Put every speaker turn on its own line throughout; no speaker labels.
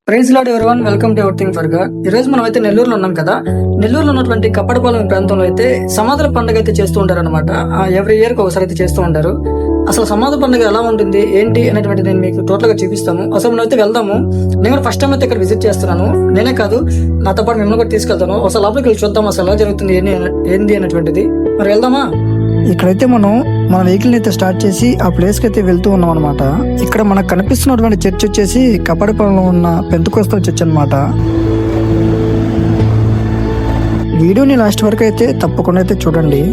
Praise Lord everyone, welcome to everything for God. ఈ రోజు మనం అయితే నెల్లూరులో ఉన్నాం కదా. నెల్లూరులో ఉన్నటువంటి కప్పడపాలెం ప్రాంతంలో అయితే సమాధుల పండుగ అయితే చేస్తూ ఉంటారు అనమాట. ఎవ్రీ ఇయర్ కి ఒకసారి అయితే చేస్తూ ఉంటారు. అసలు సమాధి పండుగ ఎలా ఉంటుంది ఏంటి అనేటువంటి నేను మీకు టోటల్ గా చూపిస్తాను. అసలు మనం అయితే వెళ్దాము. నేను ఫస్ట్ టైం అయితే ఇక్కడ విజిట్ చేస్తున్నాను. నేనే కాదు, నాతో పాటు మిమ్మల్ని కూడా తీసుకెళ్తాను. అసలు లోపలికి వెళ్ళి చూద్దాం అసలు ఎలా జరుగుతుంది ఏంది అనేటువంటిది. మరి వెళ్దామా? ఇక్కడైతే మనం మన వెహికల్ అయితే స్టార్ట్ చేసి ఆ ప్లేస్ కి అయితే వెళ్తూ ఉన్నాం అనమాట. ఇక్కడ మనకు కనిపిస్తున్నటువంటి చర్చ్ వచ్చేసి కప్పడపాలెంలో ఉన్న పెంతెకోస్తల చర్చ్ అనమాట. వీడియోని లాస్ట్ వరకు అయితే తప్పకుండా అయితే చూడండి.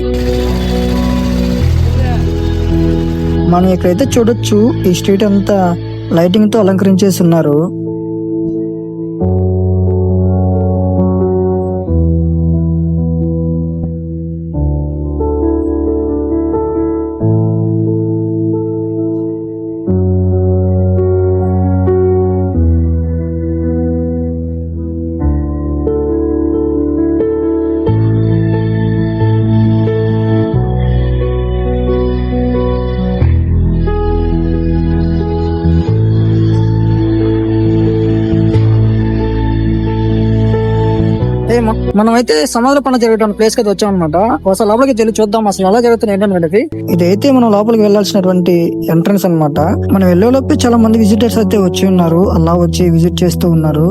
మనం ఇక్కడైతే చూడొచ్చు, ఈ స్ట్రీట్ అంతా లైటింగ్ తో అలంకరించేసి ఉన్నారు. మనమైతే సమాధుల పండుగ జరగడానికి ప్లేస్ కి అయితే వచ్చాం అనమాట. ఒకసారి లోపలికి వెళ్ళి చూద్దాం అసలు ఎలా జరుగుతుంది ఏంటనేది. ఇదైతే మనం లోపలికి వెళ్లాల్సినటువంటి ఎంట్రన్స్ అనమాట. మనం వెళ్ళేలోపు చాలా మంది విజిటర్స్ అయితే వచ్చి ఉన్నారు. అలా వచ్చి విజిట్ చేస్తూ ఉన్నారు.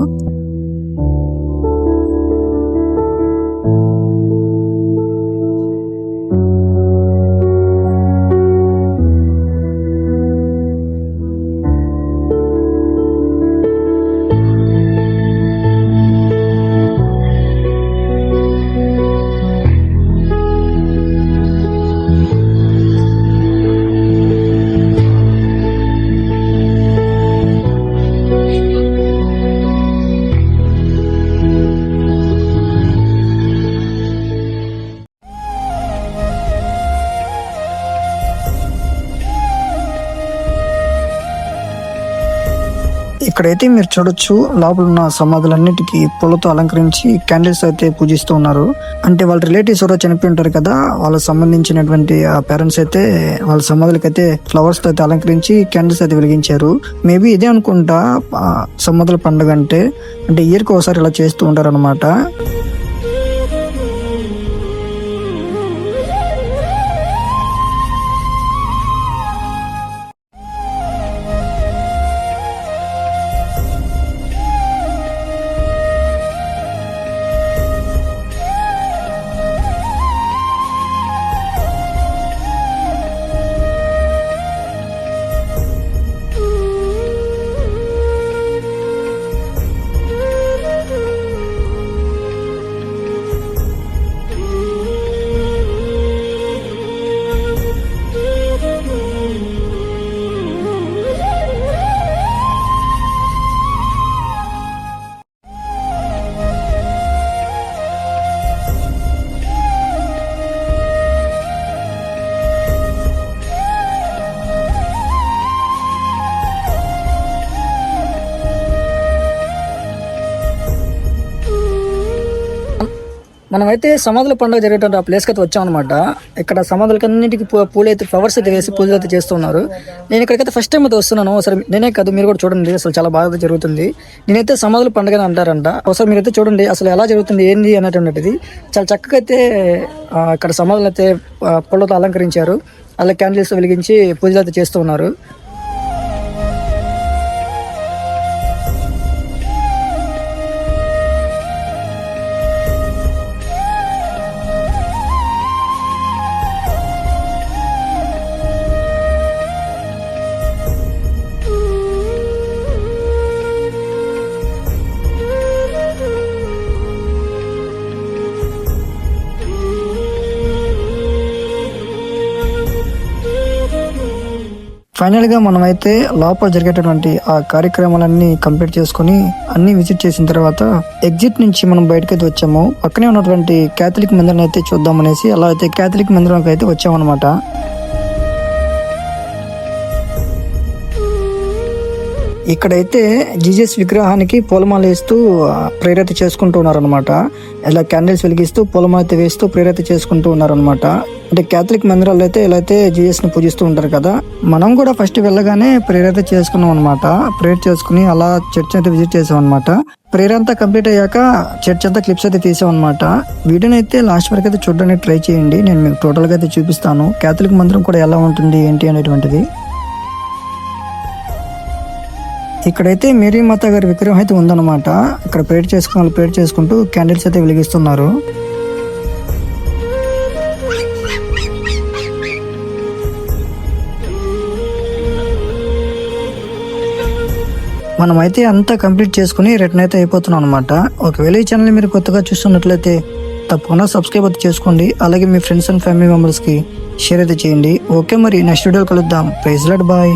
ఇక్కడైతే మీరు చూడొచ్చు, లోపల ఉన్న సమాధులన్నిటికీ పూలతో అలంకరించి క్యాండిల్స్ అయితే పూజిస్తూ ఉన్నారు. అంటే వాళ్ళ రిలేటివ్స్ ఎవరో చనిపోయి ఉంటారు కదా, వాళ్ళకి సంబంధించినటువంటి ఆ పేరెంట్స్ అయితే వాళ్ళ సమాధులకైతే ఫ్లవర్స్ తో అయితే అలంకరించి క్యాండిల్స్ అయితే వెలిగించారు. మేబీ ఇదే అనుకుంటా సమాధుల పండుగ అంటే ఇయర్ కి ఒకసారి ఇలా చేస్తూ ఉంటారు అనమాట. మనమైతే సమాధుల పండుగ జరిగేటువంటి ఆ ప్లేస్కి అయితే వచ్చాం అనమాట. ఇక్కడ సమాధులకన్నింటికి పూలు అయితే ఫ్లవర్స్ అయితే వేసి పూజలు అయితే చేస్తున్నారు. నేను ఇక్కడికైతే ఫస్ట్ టైం అయితే వస్తున్నాను. ఒకసారి నేనే కాదు, మీరు కూడా చూడండి, అసలు చాలా బాగా జరుగుతుంది. నేనైతే సమాధుల పండుగ అంటారంట. ఒకసారి మీరైతే చూడండి అసలు ఎలా జరుగుతుంది ఏంది అనేటువంటిది. చాలా చక్కగా అయితే ఇక్కడ సమాధులు అయితే పూలతో అలంకరించారు. అలా క్యాండిల్స్ వెలిగించి పూజలు అయితే చేస్తూ ఉన్నారు. ఫైనల్ గా మనమైతే లోపల జరిగేటటువంటి ఆ కార్యక్రమాలన్నీ కంప్లీట్ చేసుకుని అన్ని విజిట్ చేసిన తర్వాత ఎగ్జిట్ నుంచి మనం బయటకైతే వచ్చాము. పక్కనే ఉన్నటువంటి క్యాథలిక్ మందిరం అయితే చూద్దాం అనేసి అలా అయితే క్యాథలిక్ మందిరానికి అయితే వచ్చామన్నమాట. ఇక్కడైతే జీసస్ విగ్రహానికి పూలమాల వేస్తూ ప్రేరేత చేసుకుంటూ ఉన్నారనమాట. ఇలా క్యాండిల్స్ వెలిగిస్తూ పూలమాల అయితే వేస్తూ ప్రేరేత చేసుకుంటూ ఉన్నారనమాట. అంటే క్యాథలిక్ మందిరాల్లో అయితే ఇలా అయితే జీసస్ ని పూజిస్తూ ఉంటారు కదా. మనం కూడా ఫస్ట్ వెళ్ళగానే ప్రేరేత చేసుకున్నాం అనమాట. ప్రేయర్ చేసుకుని అలా చర్చ్ అయితే విజిట్ చేసాం అనమాట. ప్రేయర్ అంతా కంప్లీట్ అయ్యాక చర్చ్ అంతా క్లిప్స్ అయితే తీసాం అనమాట. వీడియోని అయితే లాస్ట్ వరకు అయితే చూడడానికి ట్రై చేయండి. నేను మీకు టోటల్ గా అయితే చూపిస్తాను క్యాథలిక్ మందిరం కూడా ఎలా ఉంటుంది ఏంటి అనేటువంటిది. ఇక్కడైతే మేరీ మాత గారి విగ్రహం అయితే ఉందన్నమాట. ఇక్కడ ప్రేయర్ చేసుకుంటూ క్యాండిల్స్ అయితే వెలిగిస్తున్నారు. మనమైతే అంతా కంప్లీట్ చేసుకుని రిటర్న్ అయితే అయిపోతున్నాం అనమాట. ఒకవేళ ఈ ఛానల్ మీరు కొత్తగా చూస్తున్నట్లయితే తప్పకుండా సబ్స్క్రైబ్ అయితే చేసుకోండి. అలాగే మీ ఫ్రెండ్స్ అండ్ ఫ్యామిలీ మెంబర్స్ కి షేర్ అయితే చేయండి. ఓకే, మరి నెక్స్ట్ వీడియో కలుద్దాం. Praise Lord, bye.